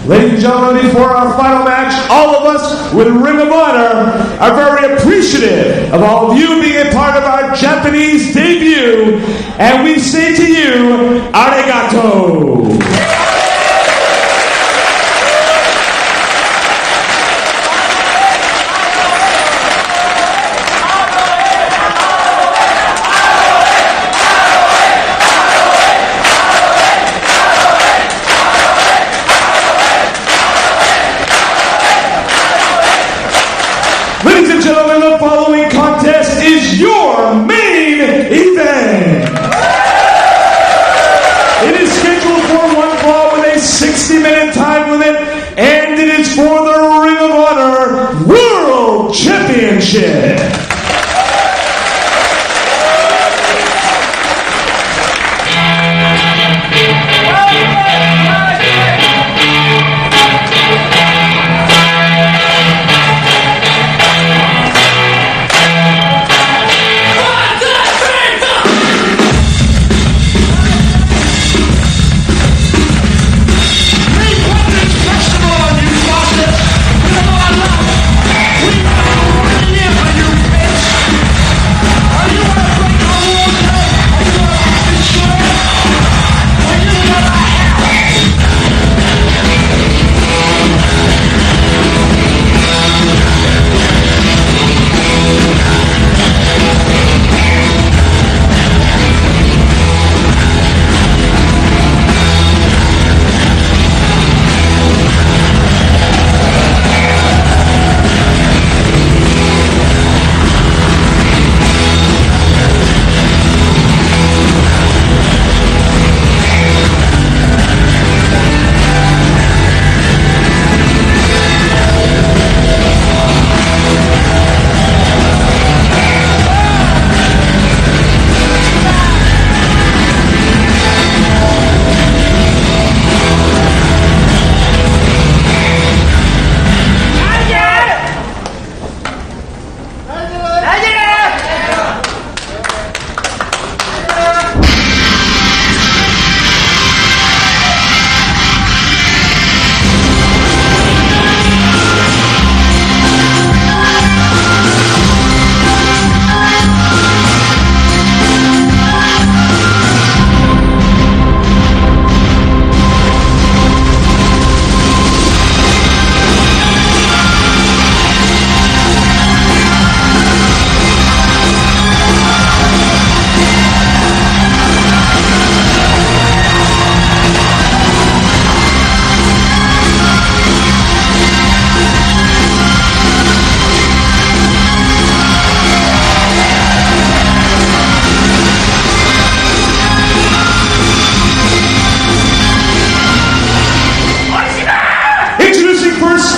Ladies and gentlemen, before our final match, all of us with Ring of Honor are very appreciative of all of you being a part of our Japanese debut, and we say to you, arigato. Ladies and gentlemen, the following contest is your main event. It is scheduled for one fall with a 60-minute time limit, and it is for the Ring of Honor World Championship.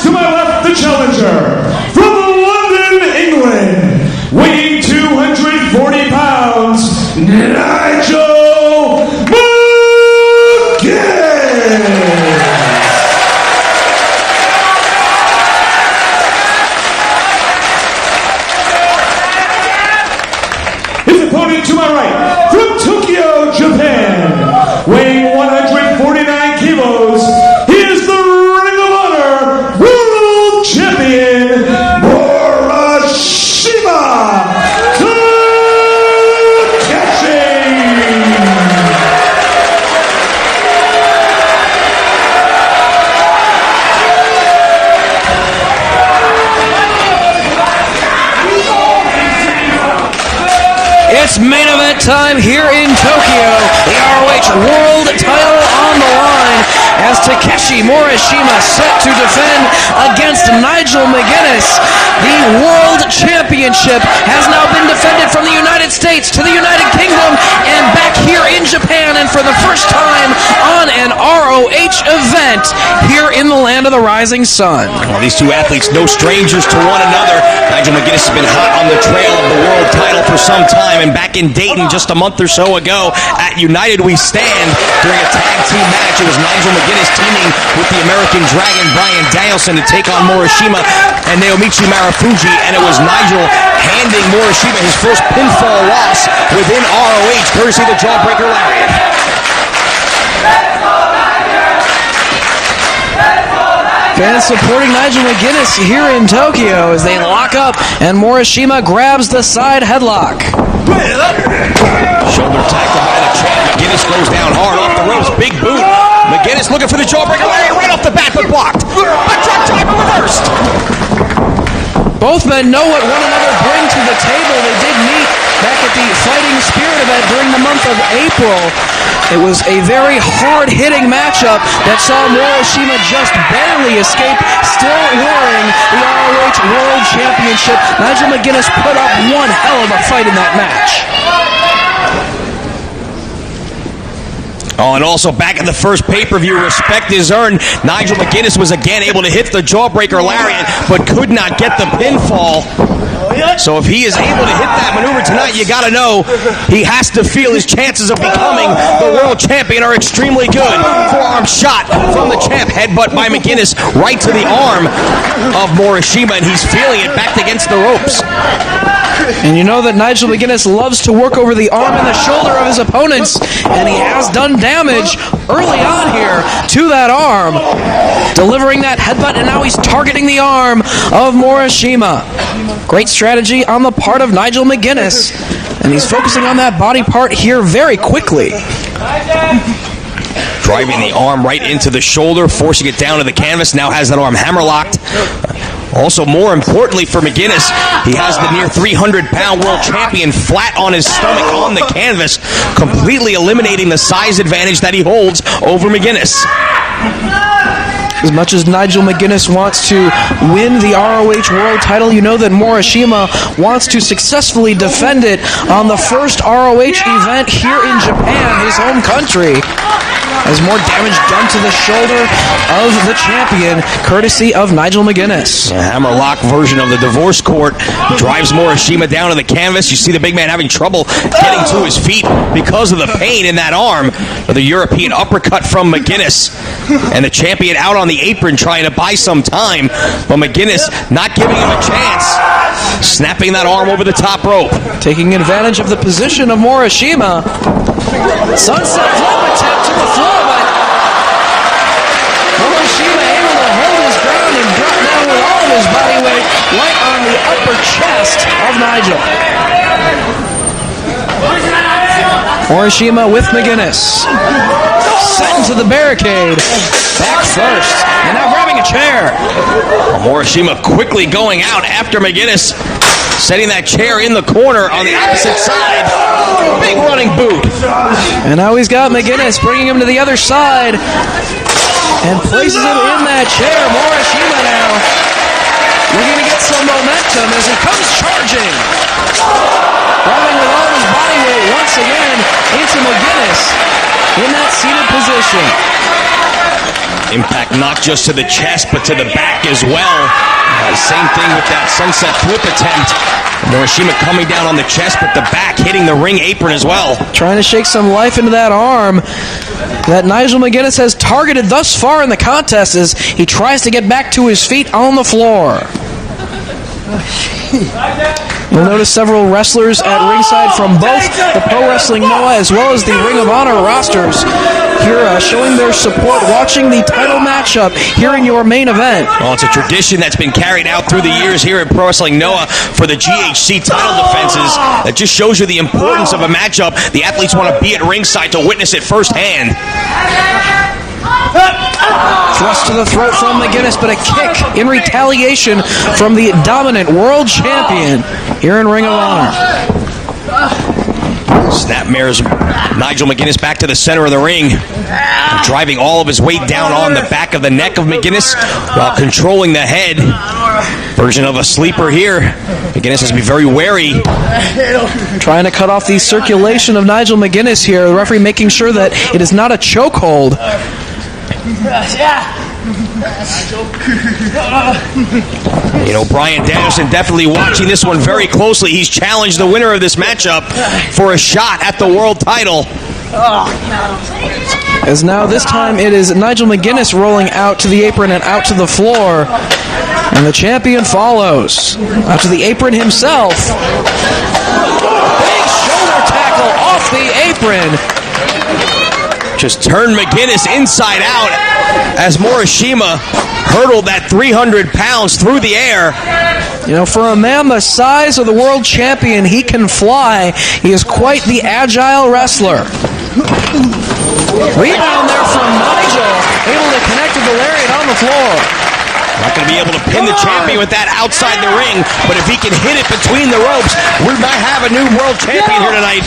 To my left, the challenger from London, England, weighing 240 pounds, Nigel McGuinness. His opponent to my right, from Tokyo, Japan, weighing 149 kilos, he is the Ring of Honor World Champion, Morishima, Takeshi. It's main event time here in Tokyo. The ROH World title on the line as Takeshi Morishima set to defend against Nigel McGuinness. The World Championship has now been defended from the United States to the United Kingdom and back here in Japan, and for the first time on an ROH event here in the land of the rising sun. Well, these two athletes, no strangers to one another. Nigel McGuinness has been hot on the trail of the world title for some time, and back in Dayton just a month or so ago at United We Stand during a tag team match, it was Nigel McGuinness teaming with the American Dragon Bryan Danielson to take on Morishima and Naomichi Marufuji, and it was Nigel handing Morishima his first pinfall loss within ROH, courtesy of the Jawbreaker Lariat. Fans supporting Nigel McGuinness here in Tokyo as they lock up, and Morishima grabs the side headlock. Shoulder tackle by the champ. McGuinness goes down hard off the ropes. Big boot. McGuinness looking for the jawbreaker. Right off the bat, but blocked. Backdrop driver reversed. Both men know what one another bring to the table. They did meet back at the Fighting Spirit event during the month of April. It was a very hard-hitting matchup that saw Morishima just barely escape, still wearing the ROH World Championship. Nigel McGuinness put up one hell of a fight in that match. Oh, and also back in the first pay-per-view, respect is earned. Nigel McGuinness was again able to hit the jawbreaker lariat, but could not get the pinfall. So if he is able to hit that maneuver tonight, you got to know he has to feel his chances of becoming the world champion are extremely good. Forearm shot from the champ, headbutt by McGuinness right to the arm of Morishima, and he's feeling it backed against the ropes. And you know that Nigel McGuinness loves to work over the arm and the shoulder of his opponents, and he has done damage early on here to that arm, delivering that headbutt, and now he's targeting the arm of Morishima. Great strategy on the part of Nigel McGuinness, and he's focusing on that body part here very quickly. Driving the arm right into the shoulder, forcing it down to the canvas, now has that arm hammerlocked. Also, more importantly for McGuinness, he has the near 300-pound world champion flat on his stomach on the canvas, completely eliminating the size advantage that he holds over McGuinness. As much as Nigel McGuinness wants to win the ROH World title, you know that Morishima wants to successfully defend it on the first ROH event here in Japan, his home country. As more damage done to the shoulder of the champion, courtesy of Nigel McGuinness. A hammerlock version of the divorce court drives Morishima down to the canvas. You see the big man having trouble getting to his feet because of the pain in that arm. The European uppercut from McGuinness. And the champion out on the apron trying to buy some time. But McGuinness not giving him a chance. Snapping that arm over the top rope. Taking advantage of the position of Morishima. Sunset flip attempt to the floor, but Morishima able to hold his ground and drop down with all of his body weight right on the upper chest of Nigel. Morishima with McGuinness. Set into the barricade. Back first. And now grabbing a chair. Morishima quickly going out after McGuinness. Setting that chair in the corner on the opposite side. Big running boot. And now he's got McGuinness bringing him to the other side. And places him in that chair. Morishima now looking to get some momentum as he comes charging. Grabbing with all his body weight once again into McGuinness in that seated position. Impact not just to the chest, but to the back as well. Same thing with that sunset flip attempt. Morishima coming down on the chest, but the back hitting the ring apron as well. Trying to shake some life into that arm that Nigel McGuinness has targeted thus far in the contest as he tries to get back to his feet on the floor. You'll notice several wrestlers at ringside from both the Pro Wrestling Noah as well as the Ring of Honor rosters here showing their support, watching the title matchup here in your main event. Well, it's a tradition that's been carried out through the years here at Pro Wrestling Noah for the GHC title defenses. That just shows you the importance of a matchup. The athletes want to be at ringside to witness it firsthand. Thrust to the throat from McGuinness, but a kick in retaliation from the dominant world champion here in Ring of Honor. Snapmares Nigel McGuinness back to the center of the ring, driving all of his weight down on the back of the neck of McGuinness while controlling the head. Version of a sleeper here. McGuinness has to be very wary. Trying to cut off the circulation of Nigel McGuinness here. The referee making sure that it is not a chokehold. You know, Brian Danielson definitely watching this one very closely. He's challenged the winner of this matchup for a shot at the world title. As now this time it is Nigel McGuinness rolling out to the apron and out to the floor. And the champion follows. Out to the apron himself. Big shoulder tackle off the apron. just turned McGuinness inside out as Morishima hurdled that 300 pounds through the air. You know, for a man the size of the world champion, he can fly. He is quite the agile wrestler. Rebound there from Nigel, able to connect with the lariat on the floor. Not going to be able to pin the champion with that outside the ring, but if he can hit it between the ropes, we might have a new world champion here tonight.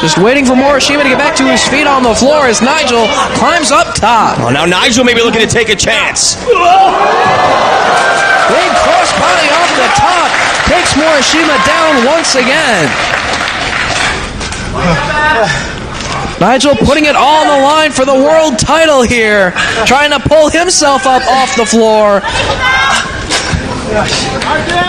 Just waiting for Morishima to get back to his feet on the floor as Nigel climbs up top. Oh, now Nigel may be looking to take a chance. Big crossbody off the top takes Morishima down once again. Nigel putting it all on the line for the world title here, trying to pull himself up off the floor.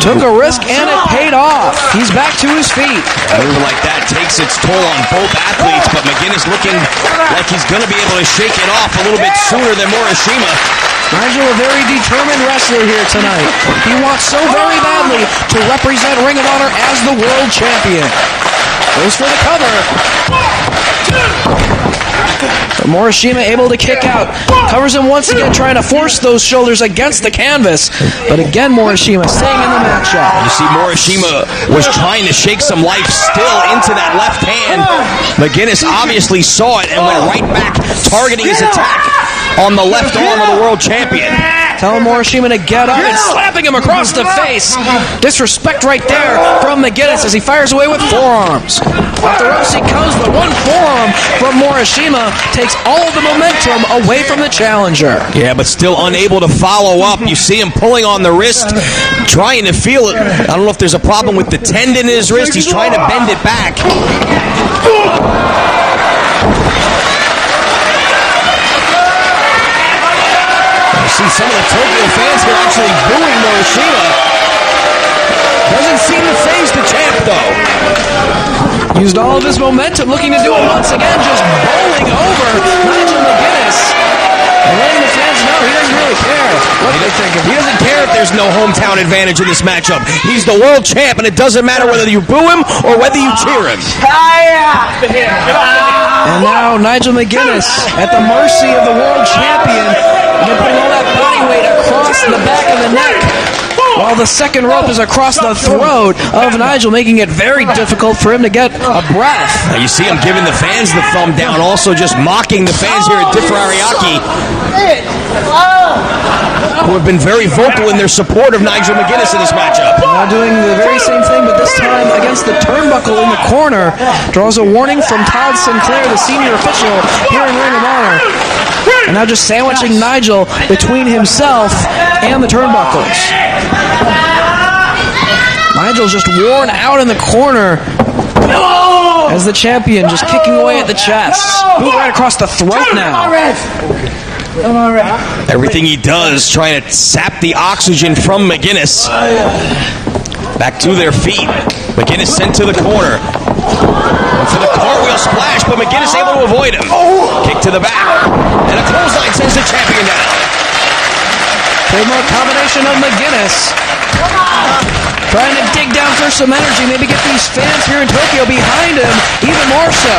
Took a risk and it paid off. He's back to his feet. A move like that takes its toll on both athletes, but McGuinness looking like he's going to be able to shake it off a little bit sooner than Morishima. Nigel, a very determined wrestler here tonight. He wants so very badly to represent Ring of Honor as the world champion. Goes for the cover. But Morishima able to kick out. Covers him once again, trying to force those shoulders against the canvas. But again, Morishima staying in the matchup. You see Morishima was trying to shake some life still into that left hand. McGuinness obviously saw it and went right back, targeting his attack on the left arm of the world champion. Telling Morishima to get up and slapping him across the face. Disrespect right there from McGuinness as he fires away with forearms. Off the ropes he comes, but one forearm from Morishima takes all of the momentum away from the challenger. Yeah, but still unable to follow up. You see him pulling on the wrist, trying to feel it. I don't know if there's a problem with the tendon in his wrist. He's trying to bend it back. See some of the Tokyo fans here actually booing Morishima. Doesn't seem to faze the champ, though. Used all of his momentum, looking to do it once again, just bowling over Nigel McGuinness. And letting the fans know he doesn't really care what they think of him. He doesn't care if there's no hometown advantage in this matchup. He's the world champ, and it doesn't matter whether you boo him or whether you cheer him. And now Nigel McGuinness at the mercy of the world champion. Again, putting all that body weight across the back of the neck, while the second rope is across the throat of Nigel, making it very difficult for him to get a breath. Now you see him giving the fans the thumb down, also just mocking the fans here at Differariaki, who have been very vocal in their support of Nigel McGuinness in this matchup. Now doing the very same thing, but this time against the turnbuckle in the corner. Draws a warning from Todd Sinclair, the senior official here in Ring of Honor. And now just sandwiching Nigel between himself and the turnbuckles. Nigel's just worn out in the corner as the champion just kicking away at the chest. Boot right across the throat now. Everything he does trying to sap the oxygen from McGuinness. Back to their feet. McGuinness sent to the corner. Went for the cartwheel splash, but McGuinness able to avoid him. Kick to the back. And a clothesline sends the champion down. Trademark combination of McGuinness. Trying to dig down for some energy, maybe get these fans here in Tokyo behind him even more so.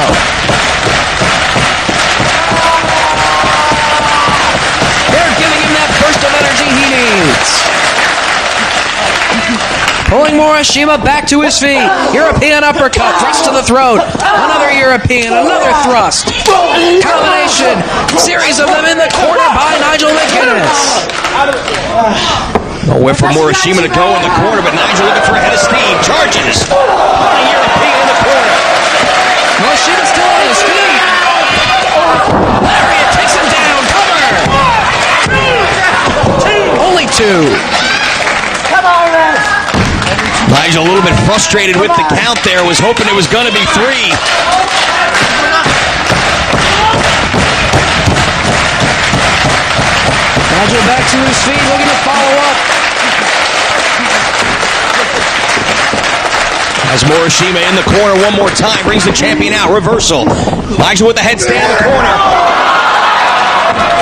They're giving him that burst of energy he needs. Pulling Morishima back to his feet. European uppercut, thrust to the throat. Another European, another thrust. Combination, series of them in the corner by Nigel McGuinness. Nowhere for Morishima to go in the corner, but Nigel looking for a head of steam. Charges. A European in the corner. Morishima still on his feet. Lariat takes him down. Cover. Only two. Nigel a little bit frustrated with the count there. Was hoping it was going to be three. Nigel back to his feet, looking to follow up. As Morishima in the corner one more time, brings the champion out. Reversal. Nigel with the headstand in the corner.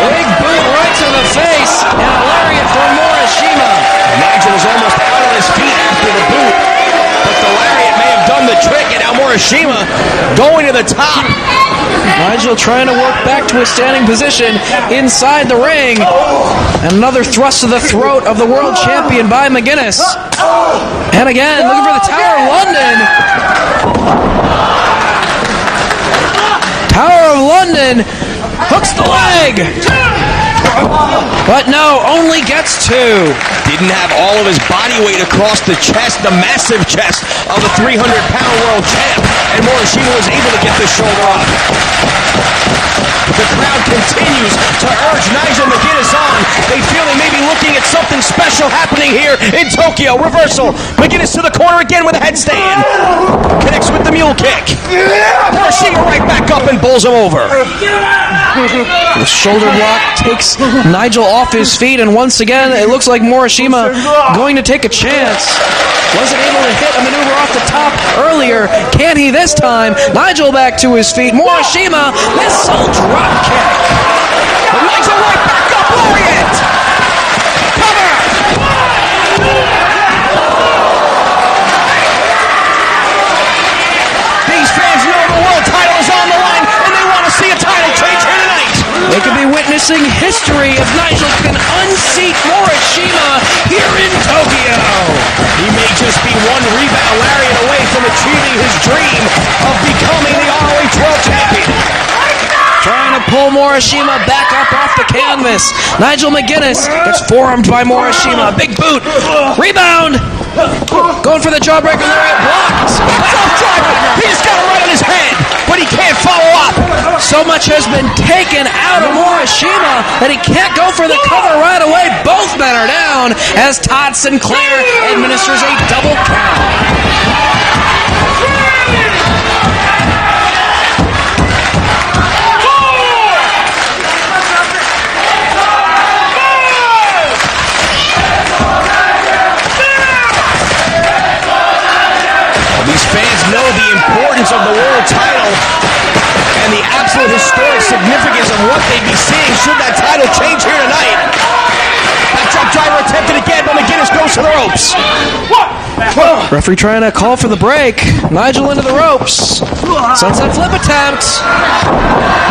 Big boot right to the face, and a lariat from Morishima. Nigel was almost out on his feet after the boot, but the lariat may have done the trick, and now Morishima going to the top. Nigel trying to work back to his standing position inside the ring. And another thrust to the throat of the world champion by McGuinness. And again, looking for the Tower of London. Tower of London hooks the leg. But no, only gets two. Didn't have all of his body weight across the chest, the massive chest of the 300-pound world champ. And Morishima was able to get the shoulder up. The crowd continues to urge Nigel McGuinness on. They feel they may be looking at something special happening here in Tokyo. Reversal. McGuinness to the corner again with a headstand. Connects with the mule kick. Morishima right back up and bowls him over. The shoulder block takes Nigel off his feet, and once again, it looks like Morishima going to take a chance. Wasn't able to hit a maneuver off the top earlier. Can he this time? Nigel back to his feet. Morishima, missile drop kick. But Nigel right back up, lariat. Cover. These fans know the world title is on the line, and they want to see a title change here tonight. They could be witnessing history if Nigel can unseat Morishima here in Tokyo. He may just be one rebound lariat away from achieving his dream of becoming the ROH World Champion. Trying to pull Morishima back up off the canvas. Nigel McGuinness gets forearmed by Morishima. Big boot. Rebound. Going for the jawbreaker lariat. Blocked. He just got it right on his head, but he can't follow up. So much has been taken out of Morishima that he can't go for the cover right away. Both men are down as Todd Sinclair administers a double count. These fans know the importance of the world title and the absolute historic significance of what they'd be seeing should that title change here tonight. Backdrop driver attempted again, but McGuinness goes to the ropes. Referee trying to call for the break. Nigel into the ropes. Sunset flip attempt.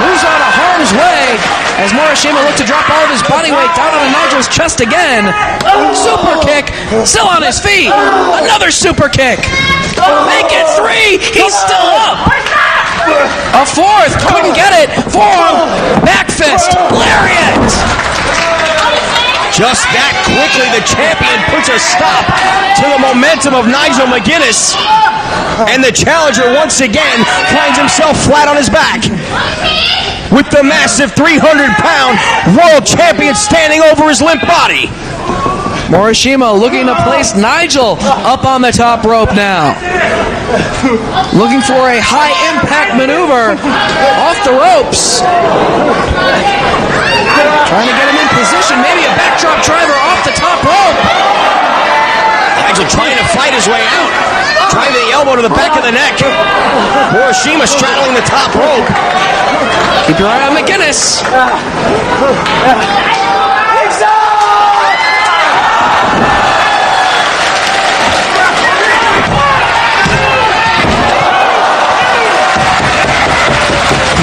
Moves out of harm's way as Morishima looked to drop all of his body weight down on Nigel's chest again. Super kick. Still on his feet. Another super kick. Make it three. He's still up. A fourth. Couldn't get it. Forearm. Back fist. Lariat. Just that quickly, the champion puts a stop to the momentum of Nigel McGuinness. And the challenger once again finds himself flat on his back, with the massive 300-pound world champion standing over his limp body. Morishima looking to place Nigel up on the top rope now. Looking for a high-impact maneuver off the ropes. Trying to get him in position. Maybe a backdrop driver off the top rope. Nigel trying to fight his way out. Driving the elbow to the back of the neck. Morishima straddling the top rope. Keep your eye on McGuinness.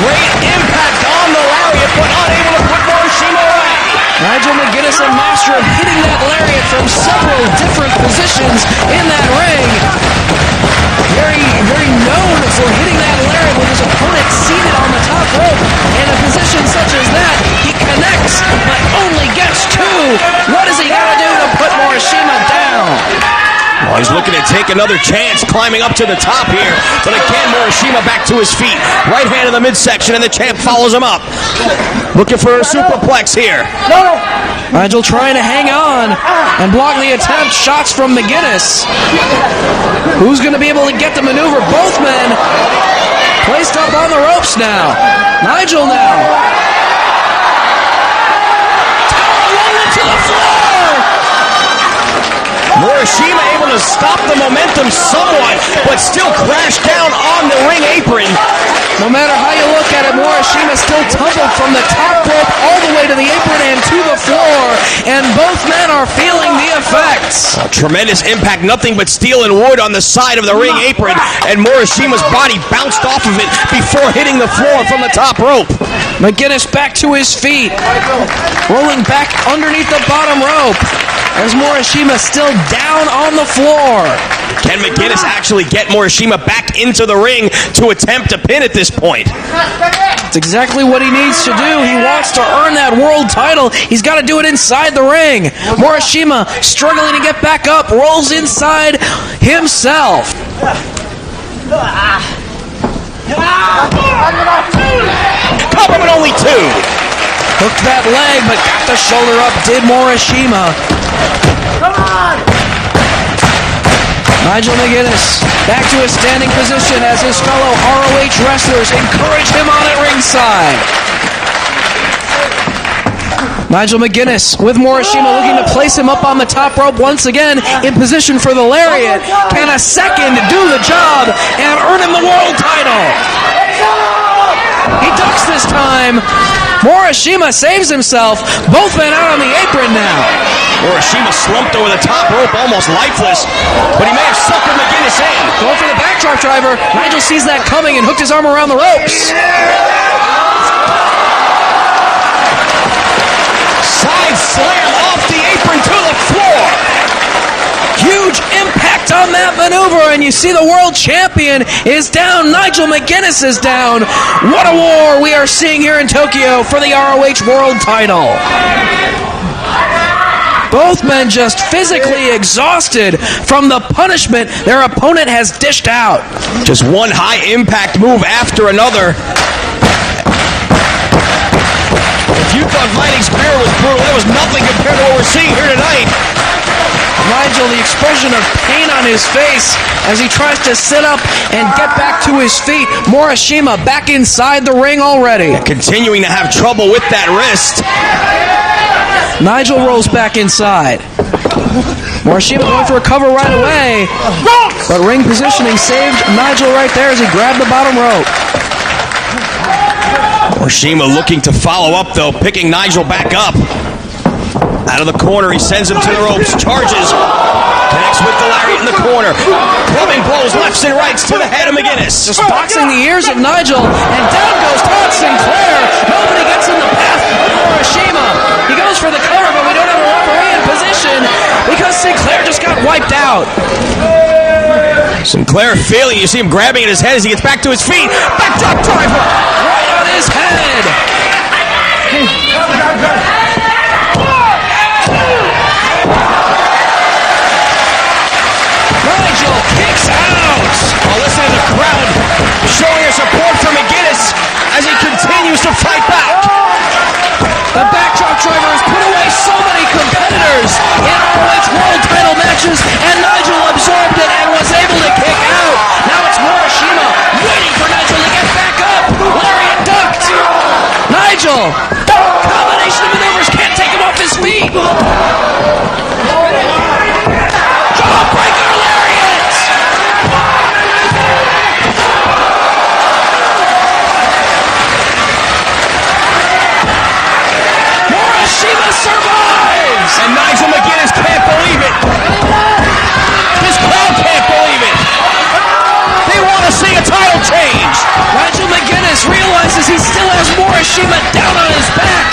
Great impact on the lariat, but unable to put Morishima away. Nigel McGuinness, a master of hitting that lariat from several different positions in that ring. Very known for hitting that lariat with his opponent seated on the top rope. In a position such as that, he connects, but only gets two. What is he got to do to put Morishima down? Well, he's looking to take another chance climbing up to the top here. But again, Morishima back to his feet. Right hand in the midsection, and the champ follows him up. Looking for a superplex here. Nigel trying to hang on and block the attempt. Shots from McGuinness. Who's going to be able to get the maneuver? Both men placed up on the ropes now. Nigel now. Tower to the floor. Morishima able to stop the momentum somewhat, but still crashed down on the ring apron. No matter how you look at it, Morishima still tumbled from the top rope all the way to the apron and to the floor. and both men are feeling the effects. Tremendous impact, nothing but steel and wood on the side of the ring apron, and Morishima's body bounced off of it before hitting the floor from the top rope. McGuinness back to his feet, rolling back underneath the bottom rope as Morishima still down on the floor. Can McGuinness actually get Morishima back into the ring to attempt a pin at this point? That's exactly what he needs to do. He wants to earn that world title. He's got to do it inside the ring. Morishima struggling to get back up, rolls inside himself. Cover, but only two. Hooked that leg, but got the shoulder up, did Morishima. Nigel McGuinness back to his standing position as his fellow ROH wrestlers encourage him on at ringside. Nigel McGuinness with Morishima looking to place him up on the top rope once again in position for the lariat. Can a second do the job and earn him the world title? He ducks this time. Morishima saves himself. Both men out on the apron now. Morishima slumped over the top rope, almost lifeless, but he may have suckered McGuinness in. Going for the backdrop driver. Nigel sees that coming and hooked his arm around the ropes. Side slam off the apron to the floor. Huge impact on that maneuver, and you see the world champion is down. Nigel McGuinness is down. What a war we are seeing here in Tokyo for the ROH world title. Both men just physically exhausted from the punishment their opponent has dished out. Just one high impact move after another. If you thought Vining Spear was brutal, that was nothing compared to what we're seeing here tonight. Nigel, the expression of pain on his face as he tries to sit up and get back to his feet. Morishima back inside the ring already. Continuing to have trouble with that wrist. Nigel rolls back inside. Morishima going for a cover right away, but ring positioning saved Nigel right there as he grabbed the bottom rope. Morishima looking to follow up though, picking Nigel back up. Out of the corner, he sends him to the ropes, charges, connects with the lariat in the corner, clubbing blows lefts and rights to the head of McGuinness. Just boxing the ears of Nigel, and down goes Todd Sinclair. Nobody gets in the path of Morishima. He goes for the cover, but we don't have a referee in position because Sinclair just got wiped out. Sinclair feeling, you see him grabbing at his head as he gets back to his feet. Backdrop driver! Right on his head. Nigel kicks out. Well, listen to the crowd showing their support for McGuinness as he continues to fight back. The backdrop driver has put away so many competitors in ROH world title matches, and Nigel absorbed it and was able to kick out. Now it's Morishima waiting for Nigel to get back up. Lariat ducked. Nigel, combination of maneuvers, can't take him off his feet. Jawbreaker lariat. Morishima survives. And Nigel McGuinness can't believe it. This crowd can't believe it. They want to see a title change. Nigel McGuinness realizes he still has Morishima down on his back.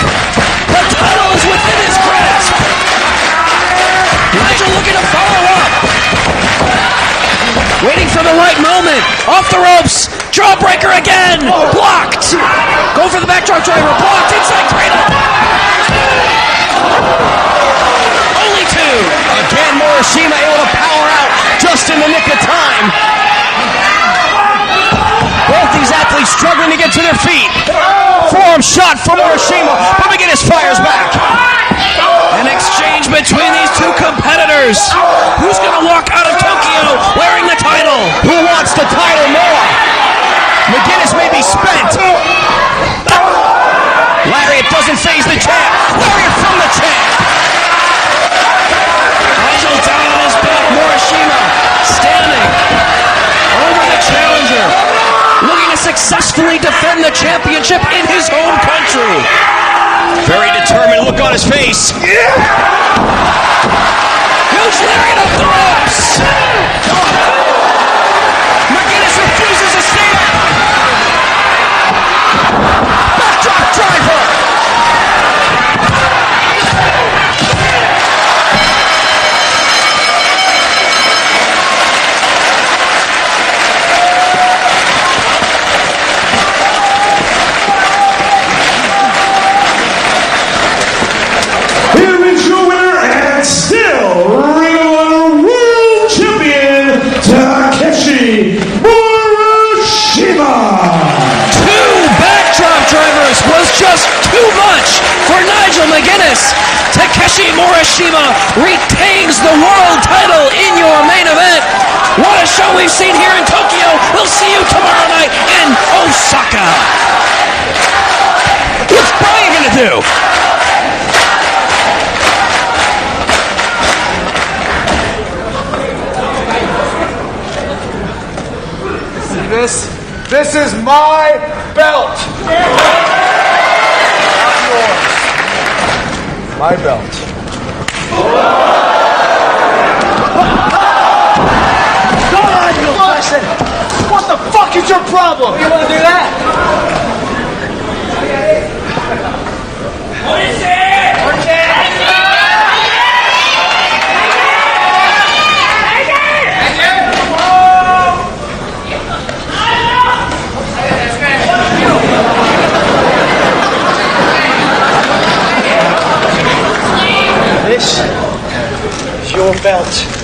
The title is within his grasp. Nigel looking to follow up. Waiting for the right moment. Off the ropes. Jawbreaker again. Blocked. Go for the backdrop driver. Blocked. Inside cradle. Only two. Again, Morishima able to power out just in the nick of time. Both these athletes struggling to get to their feet. Forearm shot from Morishima, but McGuinness fires back. An exchange between these two competitors. Who's going to walk out of Tokyo wearing the title? Who wants the title more? McGuinness may be spent. Lariat doesn't faze the champ. Lariat from the champ. Nigel down on his back. Morishima standing over the challenger, looking to successfully defend the championship in his home country. Very determined look on his face. McGuinness. Takeshi Morishima retains the world title in your main event. What a show we've seen here in Tokyo. We'll see you tomorrow night in Osaka. What's Brian going to do? This is my belt. Not yours. My belt. What the fuck is your problem? You want to do that? What is it? This is your belt.